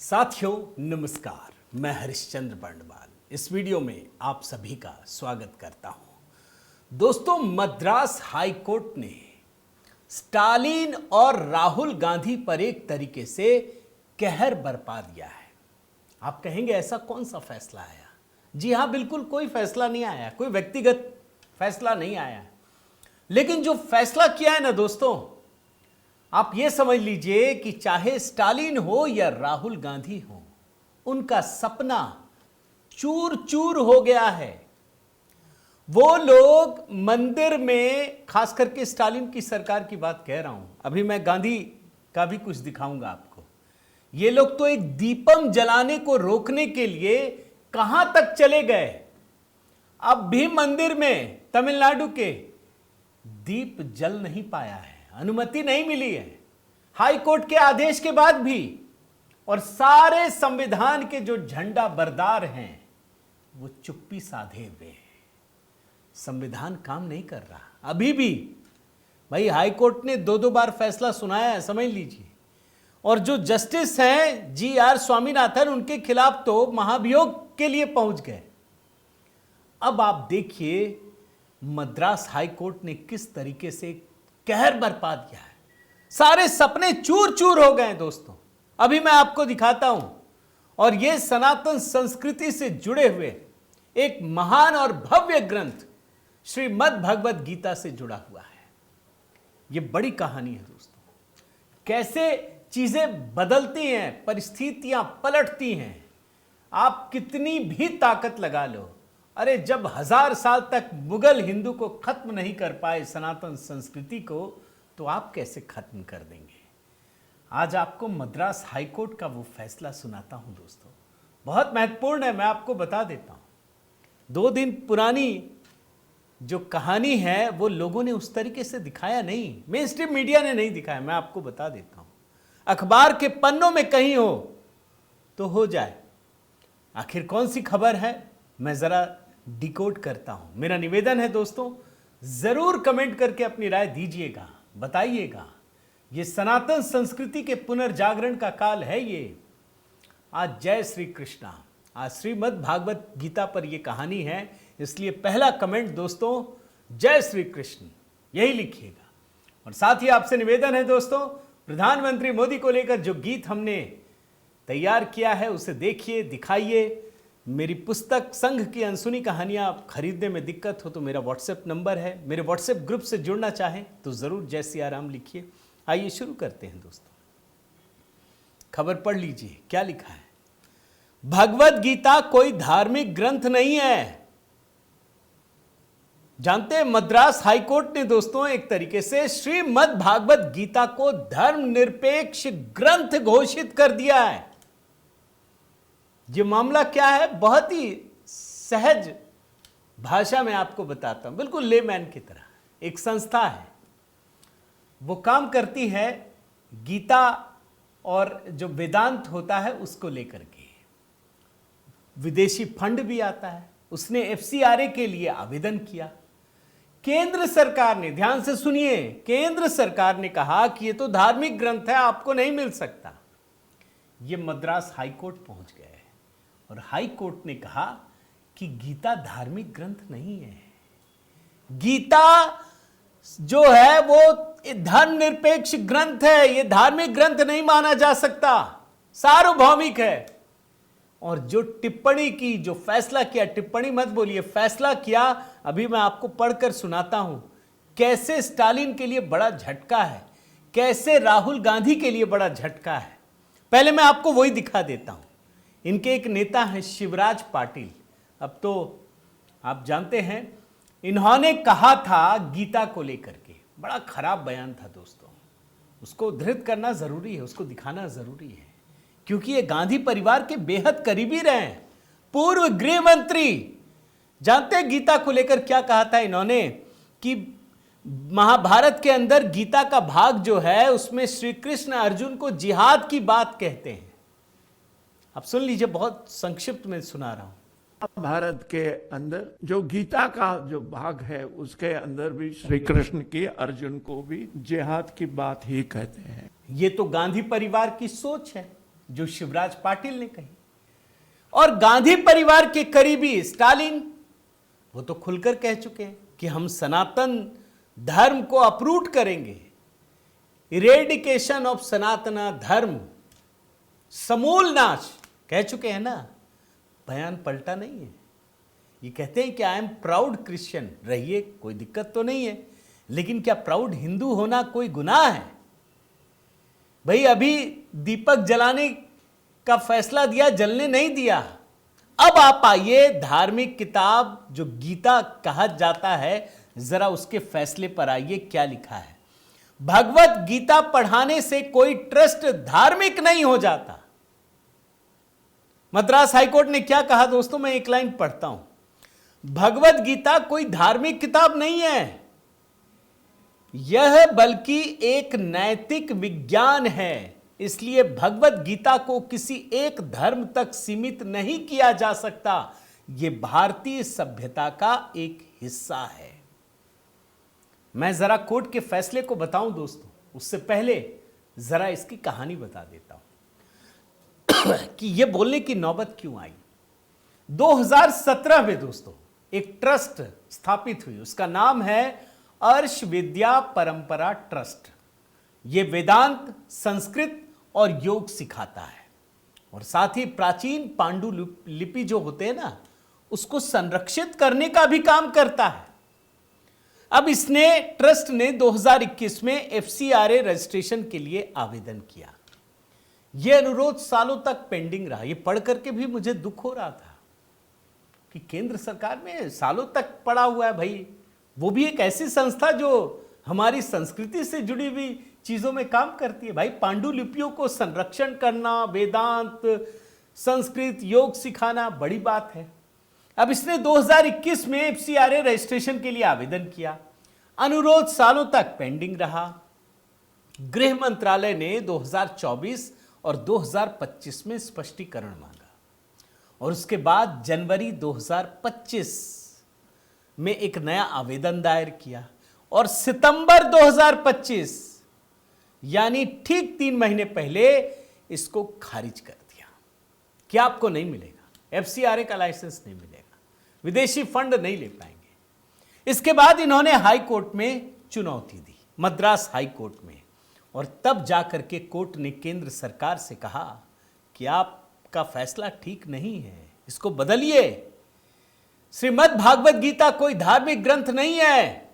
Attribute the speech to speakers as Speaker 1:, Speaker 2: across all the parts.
Speaker 1: साथियों नमस्कार, मैं हरिश्चंद्र बर्णवाल इस वीडियो में आप सभी का स्वागत करता हूं। दोस्तों, मद्रास हाई कोर्ट ने स्टालिन और राहुल गांधी पर एक तरीके से कहर बरपा दिया है। आप कहेंगे ऐसा कौन सा फैसला आया? जी हां, बिल्कुल कोई फैसला नहीं आया, कोई व्यक्तिगत फैसला नहीं आया, लेकिन जो फैसला किया है ना दोस्तों, आप ये समझ लीजिए कि चाहे स्टालिन हो या राहुल गांधी हो, उनका सपना चूर चूर हो गया है। वो लोग मंदिर में, खास करके स्टालिन की सरकार की बात कह रहा हूं, अभी मैं गांधी का भी कुछ दिखाऊंगा आपको। ये लोग तो एक दीपम जलाने को रोकने के लिए कहां तक चले गए। अब भी मंदिर में तमिलनाडु के दीप जल नहीं पाया है, अनुमति नहीं मिली है हाई कोर्ट के आदेश के बाद भी। और सारे संविधान के जो झंडा बरदार हैं वो चुप्पी साधे हुए हैं। संविधान काम नहीं कर रहा अभी भी। भाई, हाई कोर्ट ने दो बार फैसला सुनाया है, समझ लीजिए। और जो जस्टिस हैं जी.आर. स्वामीनाथन, उनके खिलाफ तो महाभियोग के लिए पहुंच गए। अब आप देखिए मद्रास हाई कोर्ट ने किस तरीके से कहर बरपा दिया है। सारे सपने चूर चूर हो गए दोस्तों। अभी मैं आपको दिखाता हूं। और यह सनातन संस्कृति से जुड़े हुए एक महान और भव्य ग्रंथ श्रीमद् भगवद गीता से जुड़ा हुआ है। यह बड़ी कहानी है दोस्तों। कैसे चीजें बदलती हैं, परिस्थितियां पलटती हैं। आप कितनी भी ताकत लगा लो, अरे जब 1000 साल तक मुगल हिंदू को खत्म नहीं कर पाए, सनातन संस्कृति को, तो आप कैसे खत्म कर देंगे। आज आपको मद्रास हाई कोर्ट का वो फैसला सुनाता हूं दोस्तों। बहुत महत्वपूर्ण है, मैं आपको बता देता हूं। 2 दिन पुरानी जो कहानी है वो लोगों ने उस तरीके से दिखाया नहीं, मेन स्ट्रीम मीडिया ने नहीं दिखाया। मैं आपको बता देता हूं, अखबार के पन्नों में कहीं हो तो हो जाए। आखिर कौन सी खबर है, मैं जरा डिकोड करता हूं। मेरा निवेदन है दोस्तों, जरूर कमेंट करके अपनी राय दीजिएगा, बताइएगा। ये सनातन संस्कृति के पुनर्जागरण का काल है ये। आज जय श्री कृष्णा, आज श्रीमद् भागवत गीता पर यह कहानी है, इसलिए पहला कमेंट दोस्तों जय श्री कृष्ण यही लिखिएगा। और साथ ही आपसे निवेदन है दोस्तों, प्रधानमंत्री मोदी को लेकर जो गीत हमने तैयार किया है उसे देखिए, दिखाइए। मेरी पुस्तक संघ की अनसुनी कहानियां खरीदने में दिक्कत हो तो मेरा व्हाट्सएप नंबर है। मेरे व्हाट्सएप ग्रुप से जुड़ना चाहें तो जरूर जय सिया राम लिखिए। आइए शुरू करते हैं दोस्तों। खबर पढ़ लीजिए क्या लिखा है। भगवद गीता कोई धार्मिक ग्रंथ नहीं है। जानते हैं, मद्रास हाई कोर्ट ने दोस्तों एक तरीके से श्रीमद् भागवत गीता को धर्मनिरपेक्ष ग्रंथ घोषित कर दिया है। ये मामला क्या है, बहुत ही सहज भाषा में आपको बताता हूं, बिल्कुल लेमैन की तरह। एक संस्था है, वो काम करती है गीता और जो वेदांत होता है उसको लेकर के। विदेशी फंड भी आता है। उसने एफसीआरए के लिए आवेदन किया। केंद्र सरकार ने, ध्यान से सुनिए, केंद्र सरकार ने कहा कि ये तो धार्मिक ग्रंथ है, आपको नहीं मिल सकता। ये मद्रास हाई कोर्ट पहुंच गए और हाई कोर्ट ने कहा कि गीता धार्मिक ग्रंथ नहीं है। गीता जो है वो धर्मनिरपेक्ष ग्रंथ है, ये धार्मिक ग्रंथ नहीं माना जा सकता, सार्वभौमिक है। और जो टिप्पणी की, जो फैसला किया, टिप्पणी मत बोलिए, फैसला किया, अभी मैं आपको पढ़कर सुनाता हूं। कैसे स्टालिन के लिए बड़ा झटका है, कैसे राहुल गांधी के लिए बड़ा झटका है। पहले मैं आपको वही दिखा देता हूं। इनके एक नेता हैं शिवराज पाटिल। अब तो आप जानते हैं, इन्होंने कहा था गीता को लेकर के, बड़ा खराब बयान था दोस्तों। उसको उद्धृत करना जरूरी है, उसको दिखाना जरूरी है, क्योंकि ये गांधी परिवार के बेहद करीबी रहे हैं। पूर्व गृह मंत्री। जानते हैं गीता को लेकर क्या कहा था इन्होंने, कि महाभारत के अंदर गीता का भाग जो है उसमें श्री कृष्ण अर्जुन को जिहाद की बात कहते हैं। आप सुन लीजिए, बहुत संक्षिप्त में सुना रहा हूं।
Speaker 2: भारत के अंदर जो गीता का जो भाग है उसके अंदर भी श्री कृष्ण की अर्जुन को भी जिहाद की बात ही कहते हैं।
Speaker 1: ये तो गांधी परिवार की सोच है। जो शिवराज पाटिल ने कही। और गांधी परिवार के करीबी स्टालिन, वो तो खुलकर कह चुके हैं कि हम सनातन धर्म को अपरूट करेंगे, इरेडिकेशन ऑफ सनातन धर्म, समूल नाश, कह चुके हैं ना। बयान पलटा नहीं है। ये कहते हैं कि आई एम प्राउड क्रिश्चियन, रहिए, कोई दिक्कत तो नहीं है, लेकिन क्या प्राउड हिंदू होना कोई गुनाह है? भाई अभी दीपक जलाने का फैसला दिया, जलने नहीं दिया। अब आप आइए, धार्मिक किताब जो गीता कहा जाता है, जरा उसके फैसले पर आइए, क्या लिखा है। भगवत गीता पढ़ाने से कोई ट्रस्ट धार्मिक नहीं हो जाता। मद्रास हाईकोर्ट ने क्या कहा दोस्तों, मैं एक लाइन पढ़ता हूं। भगवत गीता कोई धार्मिक किताब नहीं है, यह बल्कि एक नैतिक विज्ञान है। इसलिए भगवत गीता को किसी एक धर्म तक सीमित नहीं किया जा सकता। यह भारतीय सभ्यता का एक हिस्सा है। मैं जरा कोर्ट के फैसले को बताऊं दोस्तों, उससे पहले जरा इसकी कहानी बता देता हूं कि यह बोलने की नौबत क्यों आई। 2017 में दोस्तों एक ट्रस्ट स्थापित हुई, उसका नाम है अर्ष विद्या परंपरा ट्रस्ट। यह वेदांत, संस्कृत और योग सिखाता है, और साथ ही प्राचीन पांडुलिपि जो होते हैं ना, उसको संरक्षित करने का भी काम करता है। अब इसने, ट्रस्ट ने 2021 में FCRA रजिस्ट्रेशन के लिए आवेदन किया। यह अनुरोध सालों तक पेंडिंग रहा। यह पढ़ करके भी मुझे दुख हो रहा था कि केंद्र सरकार में सालों तक पड़ा हुआ है भाई, वो भी एक ऐसी संस्था जो हमारी संस्कृति से जुड़ी हुई चीजों में काम करती है। भाई पांडुलिपियों को संरक्षण करना, वेदांत, संस्कृत, योग सिखाना बड़ी बात है। अब इसने 2021 में FCRA रजिस्ट्रेशन के लिए आवेदन किया। अनुरोध सालों तक पेंडिंग रहा। गृह मंत्रालय ने 2024 और 2025 में स्पष्टीकरण मांगा, और उसके बाद जनवरी 2025 में एक नया आवेदन दायर किया, और सितंबर 2025 यानी ठीक 3 महीने पहले इसको खारिज कर दिया कि आपको नहीं मिलेगा, FCRA का लाइसेंस नहीं मिलेगा, विदेशी फंड नहीं ले पाएंगे। इसके बाद इन्होंने हाई कोर्ट में चुनौती दी, मद्रास हाई कोर्ट में, और तब जाकर के कोर्ट ने केंद्र सरकार से कहा कि आपका फैसला ठीक नहीं है, इसको बदलिए। श्रीमद् भागवत गीता कोई धार्मिक ग्रंथ नहीं है।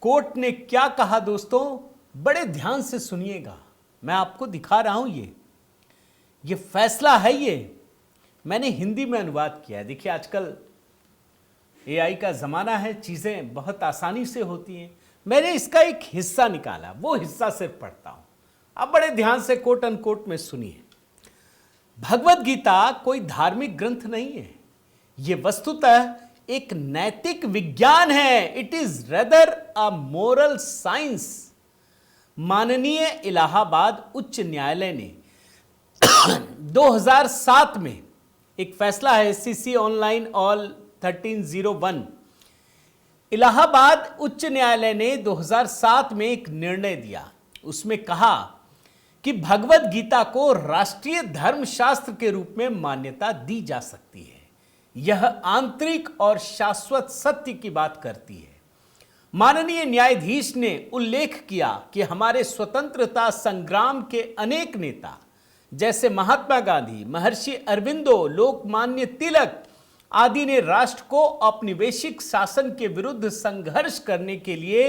Speaker 1: कोर्ट ने क्या कहा दोस्तों, बड़े ध्यान से सुनिएगा, मैं आपको दिखा रहा हूं। ये फैसला है, ये मैंने हिंदी में अनुवाद किया है। देखिए आजकल AI का जमाना है, चीजें बहुत आसानी से होती हैं। मैंने इसका एक हिस्सा निकाला, वो हिस्सा सिर्फ पढ़ता हूं, आप बड़े ध्यान से कोट अनकोट में सुनिए। भगवत गीता कोई धार्मिक ग्रंथ नहीं है, यह वस्तुतः एक नैतिक विज्ञान है। It is rather a moral science. माननीय इलाहाबाद उच्च न्यायालय ने 2007 में एक फैसला है, SCC ऑनलाइन ऑल 1301, इलाहाबाद उच्च न्यायालय ने 2007 में एक निर्णय दिया। उसमें कहा कि भगवत गीता को राष्ट्रीय धर्मशास्त्र के रूप में मान्यता दी जा सकती है। यह आंतरिक और शाश्वत सत्य की बात करती है। माननीय न्यायाधीश ने उल्लेख किया कि हमारे स्वतंत्रता संग्राम के अनेक नेता जैसे महात्मा गांधी, महर्षि अरविंदो, लोकमान्य तिलक आदि ने राष्ट्र को औपनिवेशिक शासन के विरुद्ध संघर्ष करने के लिए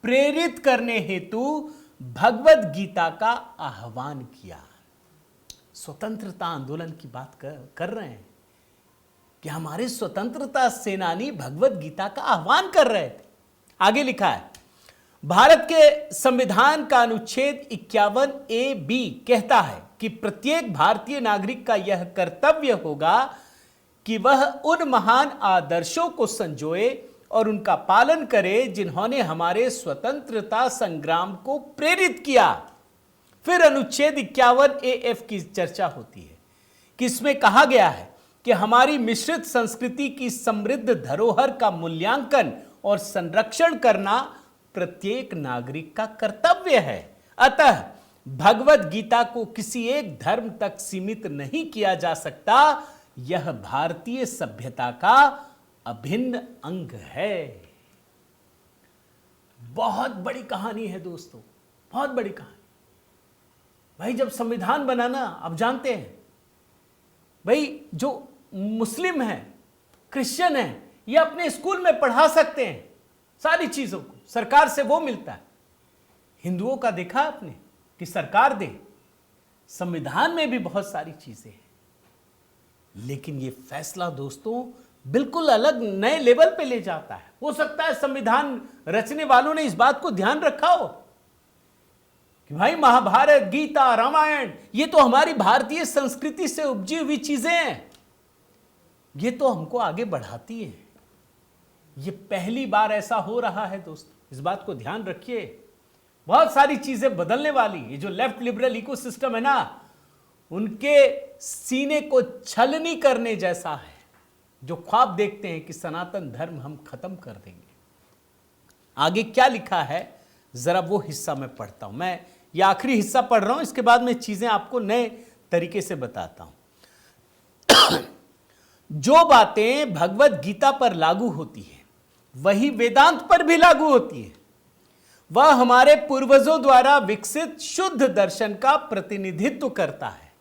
Speaker 1: प्रेरित करने हेतु भगवत गीता का आह्वान किया। स्वतंत्रता आंदोलन की बात कर रहे हैं कि हमारे स्वतंत्रता सेनानी भगवत गीता का आह्वान कर रहे थे। आगे लिखा है, भारत के संविधान का अनुच्छेद 51A(b) कहता है कि प्रत्येक भारतीय नागरिक का यह कर्तव्य होगा कि वह उन महान आदर्शों को संजोए और उनका पालन करे जिन्होंने हमारे स्वतंत्रता संग्राम को प्रेरित किया। फिर अनुच्छेद 51A(f) की चर्चा होती है कि इसमें कहा गया है कि हमारी मिश्रित संस्कृति की समृद्ध धरोहर का मूल्यांकन और संरक्षण करना प्रत्येक नागरिक का कर्तव्य है। अतः भगवत गीता को किसी एक धर्म तक सीमित नहीं किया जा सकता। यह भारतीय सभ्यता का अभिन्न अंग है। बहुत बड़ी कहानी है दोस्तों, बहुत बड़ी कहानी। भाई जब संविधान बना ना, आप जानते हैं भाई जो मुस्लिम है, क्रिश्चियन है, ये अपने स्कूल में पढ़ा सकते हैं सारी चीजों को, सरकार से वो मिलता है। हिंदुओं का देखा आपने कि सरकार दे, संविधान में भी बहुत सारी चीजें हैं। लेकिन ये फैसला दोस्तों बिल्कुल अलग नए लेवल पे ले जाता है। हो सकता है संविधान रचने वालों ने इस बात को ध्यान रखा हो कि भाई महाभारत, गीता, रामायण ये तो हमारी भारतीय संस्कृति से उपजी हुई चीजें हैं, ये तो हमको आगे बढ़ाती है। ये पहली बार ऐसा हो रहा है दोस्तों, इस बात को ध्यान रखिए। बहुत सारी चीजें बदलने वाली, ये जो लेफ्ट लिबरल इकोसिस्टम है ना, उनके सीने को छलनी करने जैसा है, जो ख्वाब देखते हैं कि सनातन धर्म हम खत्म कर देंगे। आगे क्या लिखा है जरा वो हिस्सा मैं पढ़ता हूं। मैं ये आखिरी हिस्सा पढ़ रहा हूं, इसके बाद मैं चीजें आपको नए तरीके से बताता हूं। जो बातें भगवत गीता पर लागू होती है वही वेदांत पर भी लागू होती है। वह हमारे पूर्वजों द्वारा विकसित शुद्ध दर्शन का प्रतिनिधित्व करता है।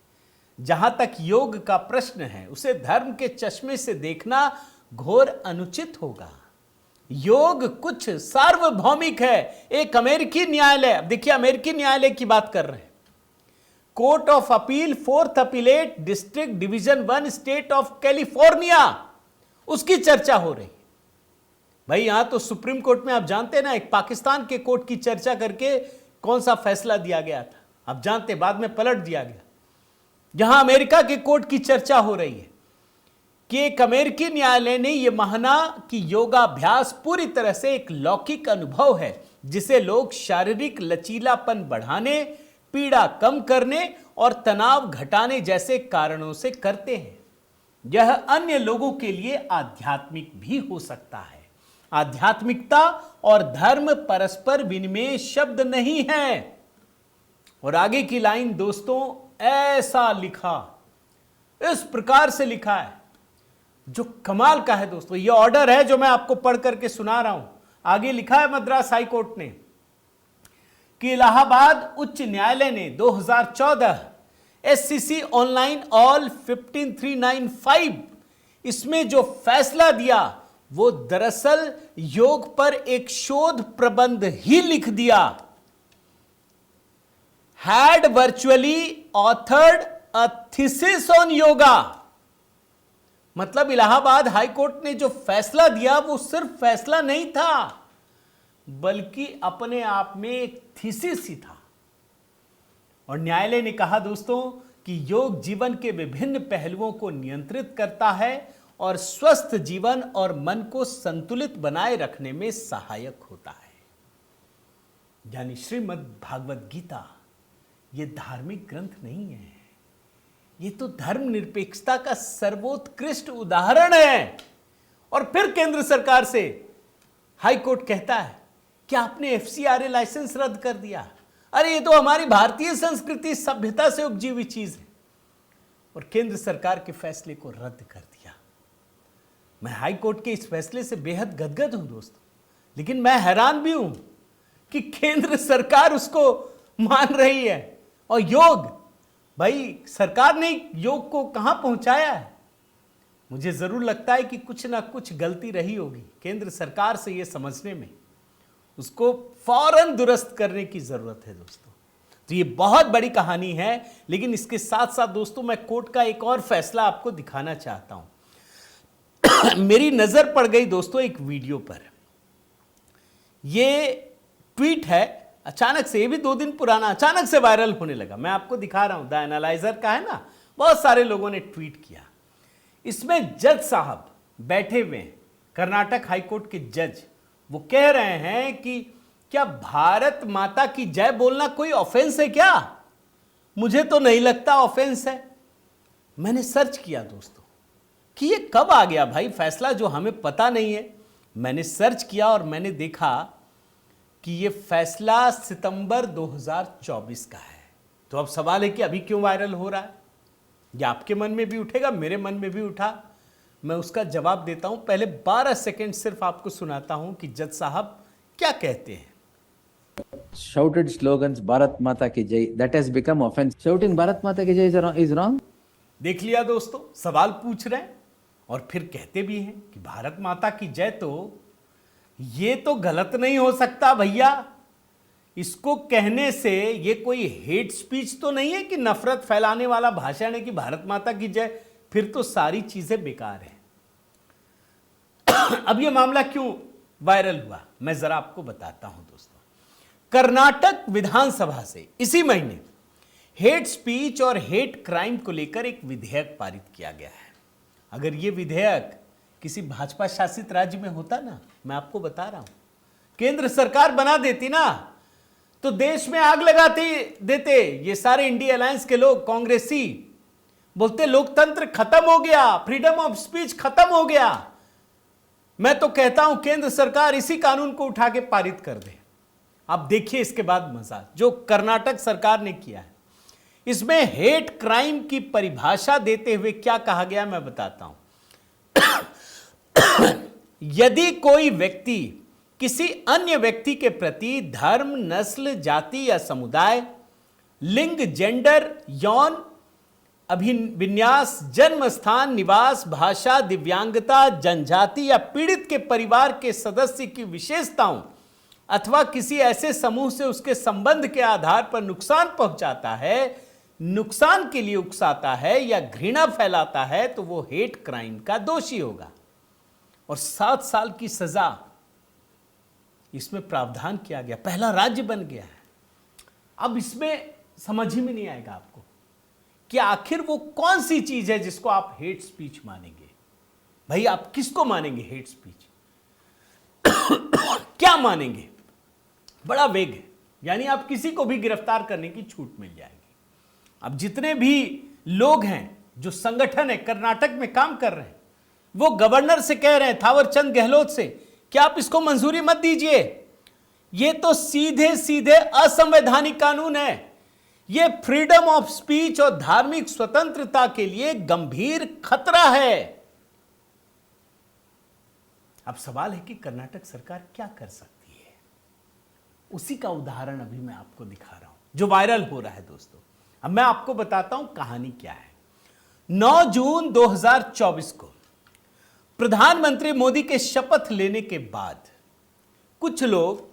Speaker 1: जहां तक योग का प्रश्न है, उसे धर्म के चश्मे से देखना घोर अनुचित होगा। योग कुछ सार्वभौमिक है। एक अमेरिकी न्यायालय, अब देखिए अमेरिकी न्यायालय की बात कर रहे हैं, court of appeal 4th appellate district division 1 state of California, उसकी चर्चा हो रही। भाई यहां तो सुप्रीम कोर्ट में आप जानते हैं ना, एक पाकिस्तान के कोर्ट की चर्चा करके कौन सा फैसला दिया गया था, आप जानते, बाद में पलट दिया गया। यहां अमेरिका के कोर्ट की चर्चा हो रही है कि एक अमेरिकी न्यायालय ने यह माना कि योगाभ्यास पूरी तरह से एक लौकिक अनुभव है, जिसे लोग शारीरिक लचीलापन बढ़ाने, पीड़ा कम करने और तनाव घटाने जैसे कारणों से करते हैं। यह अन्य लोगों के लिए आध्यात्मिक भी हो सकता है। आध्यात्मिकता और धर्म परस्पर विनिमेय शब्द नहीं है। और आगे की लाइन दोस्तों ऐसा लिखा, इस प्रकार से लिखा है जो कमाल का है दोस्तों। यह ऑर्डर है जो मैं आपको पढ़ करके सुना रहा हूं। आगे लिखा है मद्रास हाई कोर्ट ने कि इलाहाबाद उच्च न्यायालय ने 2014 SCC ऑनलाइन ऑल 15395 इसमें जो फैसला दिया वो दरअसल योग पर एक शोध प्रबंध ही लिख दिया। Had virtually authored a thesis on yoga. मतलब इलाहाबाद हाई कोर्ट ने जो फैसला दिया वो सिर्फ फैसला नहीं था, बल्कि अपने आप में एक थीसिस ही था। और न्यायालय ने कहा दोस्तों कि योग जीवन के विभिन्न पहलुओं को नियंत्रित करता है और स्वस्थ जीवन और मन को संतुलित बनाए रखने में सहायक होता है। यानी श्रीमद् भागवत गीता ये धार्मिक ग्रंथ नहीं है, ये तो धर्मनिरपेक्षता का सर्वोत्कृष्ट उदाहरण है। और फिर केंद्र सरकार से हाई कोर्ट कहता है कि आपने FCRA लाइसेंस रद्द कर दिया। अरे ये तो हमारी भारतीय संस्कृति सभ्यता से उपजी हुई चीज है। और केंद्र सरकार के फैसले को रद्द कर दिया। मैं हाई कोर्ट के इस फैसले से बेहद गदगद हूं दोस्तों, लेकिन मैं हैरान भी हूं कि केंद्र सरकार उसको मान रही है। और योग, भाई सरकार ने योग को कहां पहुंचाया है? मुझे जरूर लगता है कि कुछ ना कुछ गलती रही होगी केंद्र सरकार से यह समझने में। उसको फौरन दुरुस्त करने की जरूरत है दोस्तों। तो ये बहुत बड़ी कहानी है, लेकिन इसके साथ साथ दोस्तों मैं कोर्ट का एक और फैसला आपको दिखाना चाहता हूं। मेरी नजर पड़ गई दोस्तों एक वीडियो पर। ये ट्वीट है, अचानक से, ये भी 2 दिन पुराना, अचानक से वायरल होने लगा। मैं आपको दिखा रहा हूं, द एनालाइजर का है ना, बहुत सारे लोगों ने ट्वीट किया। इसमें जज साहब बैठे हुए हैं, कर्नाटक हाईकोर्ट के जज, वो कह रहे हैं कि क्या भारत माता की जय बोलना कोई ऑफेंस है क्या? मुझे तो नहीं लगता ऑफेंस है। मैंने सर्च किया दोस्तों कि ये कब आ गया भाई फैसला जो हमें पता नहीं है। मैंने सर्च किया और मैंने देखा कि ये फैसला सितंबर 2024 का है। तो अब सवाल है कि अभी क्यों वायरल हो रहा है? ये आपके मन में भी उठेगा, मेरे मन में भी उठा। मैं उसका जवाब देता हूं। पहले 12 सेकंड सिर्फ आपको सुनाता हूं कि जज साहब क्या कहते हैं।
Speaker 3: Shouted slogans Bharat Mata ki Jai, that has become offense. Shouting Bharat Mata ki Jai is wrong.
Speaker 1: देख लिया दोस्तों, सवाल पूछ रहे हैं और फिर कहते भी हैं कि भारत माता की जय, तो ये तो गलत नहीं हो सकता भैया। इसको कहने से ये कोई हेट स्पीच तो नहीं है कि नफरत फैलाने वाला भाषण है कि भारत माता की जय, फिर तो सारी चीजें बेकार हैं। अब ये मामला क्यों वायरल हुआ, मैं जरा आपको बताता हूं दोस्तों। कर्नाटक विधानसभा से इसी महीने हेट स्पीच और हेट क्राइम को लेकर एक विधेयक पारित किया गया है। अगर ये विधेयक किसी भाजपा शासित राज्य में होता ना, मैं आपको बता रहा हूं, केंद्र सरकार बना देती ना, तो देश में आग लगाते देते ये सारे इंडिया अलायंस के लोग, कांग्रेसी बोलते लोकतंत्र खत्म हो गया, फ्रीडम ऑफ स्पीच खत्म हो गया। मैं तो कहता हूं केंद्र सरकार इसी कानून को उठा के पारित कर दे। आप देखिए इसके बाद मजा जो कर्नाटक सरकार ने किया है। इसमें हेट क्राइम की परिभाषा देते हुए क्या कहा गया मैं बताता हूं। यदि कोई व्यक्ति किसी अन्य व्यक्ति के प्रति धर्म, नस्ल, जाति या समुदाय, लिंग, जेंडर, यौन अभिविन्यास, जन्म स्थान, निवास, भाषा, दिव्यांगता, जनजाति या पीड़ित के परिवार के सदस्य की विशेषताओं अथवा किसी ऐसे समूह से उसके संबंध के आधार पर नुकसान पहुंचाता है, नुकसान के लिए उकसाता है या घृणा फैलाता है, तो वो हेट क्राइम का दोषी होगा और 7 साल की सजा इसमें प्रावधान किया गया। पहला राज्य बन गया है। अब इसमें समझ ही में नहीं आएगा आपको कि आखिर वो कौन सी चीज है जिसको आप हेट स्पीच मानेंगे। भाई आप किसको मानेंगे हेट स्पीच? क्या मानेंगे? बड़ा वेग है, यानी आप किसी को भी गिरफ्तार करने की छूट मिल जाएगी। अब जितने भी लोग हैं, जो संगठन है कर्नाटक में काम कर रहे हैं, वो गवर्नर से कह रहे हैं, थावरचंद गहलोत से, कि आप इसको मंजूरी मत दीजिए। ये तो सीधे सीधे असंवैधानिक कानून है। ये फ्रीडम ऑफ स्पीच और धार्मिक स्वतंत्रता के लिए गंभीर खतरा है। अब सवाल है कि कर्नाटक सरकार क्या कर सकती है। उसी का उदाहरण अभी मैं आपको दिखा रहा हूं जो वायरल हो रहा है दोस्तों। अब मैं आपको बताता हूं कहानी क्या है। 9 जून 2024 को प्रधानमंत्री मोदी के शपथ लेने के बाद कुछ लोग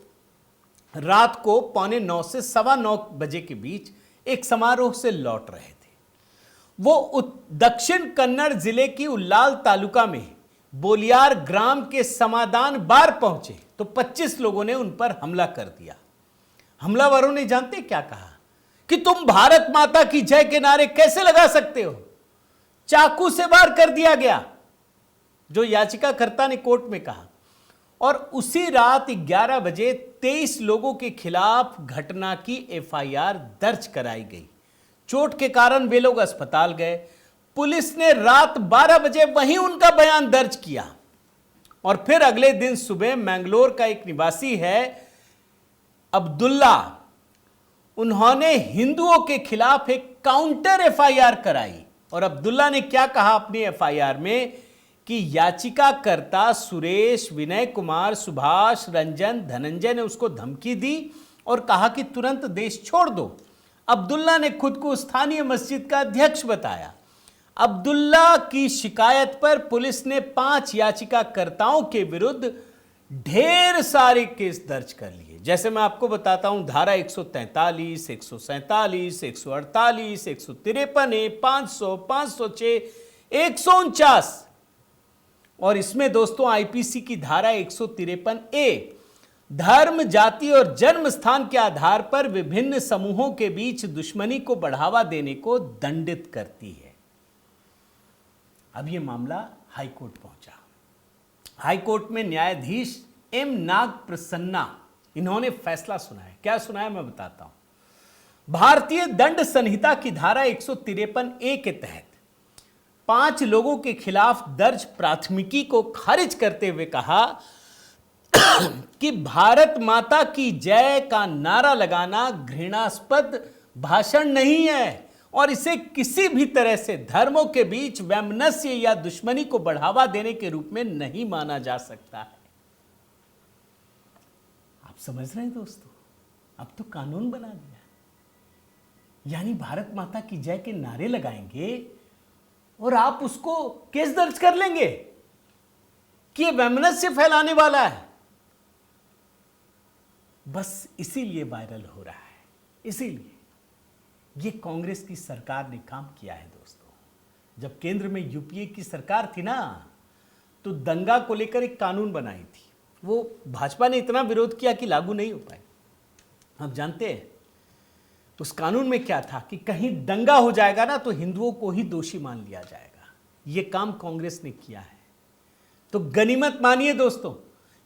Speaker 1: रात को 8:45 से 9:15 बजे के बीच एक समारोह से लौट रहे थे। वो दक्षिण कन्नड़ जिले की उल्लाल तालुका में बोलियार ग्राम के समाधान बार पहुंचे तो 25 लोगों ने उन पर हमला कर दिया। हमलावरों ने जानते क्या कहा कि तुम भारत माता की जय के नारे कैसे लगा सकते हो। चाकू से वार कर दिया गया, जो याचिकाकर्ता ने कोर्ट में कहा। और उसी रात 11 बजे 23 लोगों के खिलाफ घटना की एफआईआर दर्ज कराई गई। चोट के कारण वे लोग अस्पताल गए। पुलिस ने रात 12 बजे वहीं उनका बयान दर्ज किया और फिर अगले दिन सुबह मैंगलोर का एक निवासी है अब्दुल्ला, उन्होंने हिंदुओं के खिलाफ एक काउंटर एफआईआर कराई। और अब्दुल्ला ने क्या कहा अपनी एफआईआर में कि याचिकाकर्ता सुरेश, विनय कुमार, सुभाष, रंजन, धनंजय ने उसको धमकी दी और कहा कि तुरंत देश छोड़ दो। अब्दुल्ला ने खुद को स्थानीय मस्जिद का अध्यक्ष बताया। अब्दुल्ला की शिकायत पर पुलिस ने 5 याचिकाकर्ताओं के विरुद्ध ढेर सारे केस दर्ज कर लिए। जैसे मैं आपको बताता हूं, धारा 143, 147, 148, 153, 500, 506, 149 और इसमें दोस्तों आईपीसी की धारा 153A धर्म, जाति और जन्म स्थान के आधार पर विभिन्न समूहों के बीच दुश्मनी को बढ़ावा देने को दंडित करती है। अब यह मामला हाईकोर्ट पहुंचा। हाईकोर्ट में न्यायाधीश एम नाग प्रसन्ना, इन्होंने फैसला सुनाया। क्या सुनाया मैं बताता हूं। भारतीय दंड संहिता की धारा 153A के तहत 5 लोगों के खिलाफ दर्ज प्राथमिकी को खारिज करते हुए कहा कि भारत माता की जय का नारा लगाना घृणास्पद भाषण नहीं है और इसे किसी भी तरह से धर्मों के बीच वैमनस्य या दुश्मनी को बढ़ावा देने के रूप में नहीं माना जा सकता है। आप समझ रहे हैं दोस्तों, अब तो कानून बना दिया, यानी भारत माता की जय के नारे लगाएंगे और आप उसको केस दर्ज कर लेंगे कि यह वैमनस्य फैलाने वाला है। बस इसीलिए वायरल हो रहा है, इसीलिए ये कांग्रेस की सरकार ने काम किया है दोस्तों। जब केंद्र में यूपीए की सरकार थी ना, तो दंगा को लेकर एक कानून बनाई थी, वो भाजपा ने इतना विरोध किया कि लागू नहीं हो पाए। आप जानते हैं उस कानून में क्या था कि कहीं दंगा हो जाएगा ना तो हिंदुओं को ही दोषी मान लिया जाएगा। ये काम कांग्रेस ने किया है। तो गनीमत मानिए दोस्तों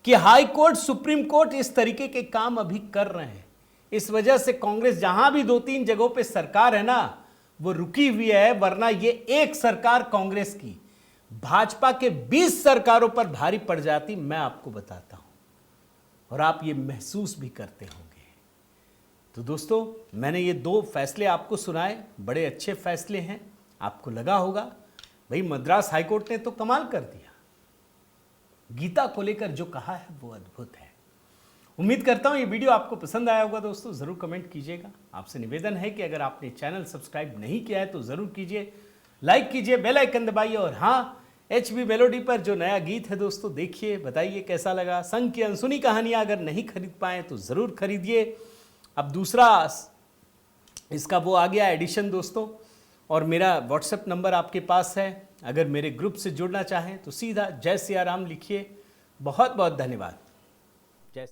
Speaker 1: कि हाई कोर्ट, सुप्रीम कोर्ट इस तरीके के काम अभी कर रहे हैं। इस वजह से कांग्रेस जहां भी 2-3 जगहों पे सरकार है ना, वो रुकी हुई है, वरना ये एक सरकार कांग्रेस की भाजपा के 20 सरकारों पर भारी पड़ जाती, मैं आपको बताता हूं, और आप ये महसूस भी करते होंगे। तो दोस्तों, मैंने ये 2 फैसले आपको सुनाए, बड़े अच्छे फैसले हैं। आपको लगा होगा भाई मद्रास हाईकोर्ट ने तो कमाल कर दिया, गीता को लेकर जो कहा है वो अद्भुत है। उम्मीद करता हूं ये वीडियो आपको पसंद आया होगा दोस्तों, जरूर कमेंट कीजिएगा। आपसे निवेदन है कि अगर आपने चैनल सब्सक्राइब नहीं किया है तो जरूर कीजिए, लाइक कीजिए, बेल आइकन दबाइए, और हाँ, HB मेलोडी पर जो नया गीत है दोस्तों, देखिए, बताइए कैसा लगा। संग की अनसुनी कहानियां अगर नहीं खरीद पाए तो जरूर खरीदिए। अब दूसरा इसका वो आ गया एडिशन दोस्तों, और मेरा व्हाट्सएप नंबर आपके पास है। अगर मेरे ग्रुप से जुड़ना चाहें तो सीधा जय सिया राम लिखिए। बहुत बहुत धन्यवाद। जय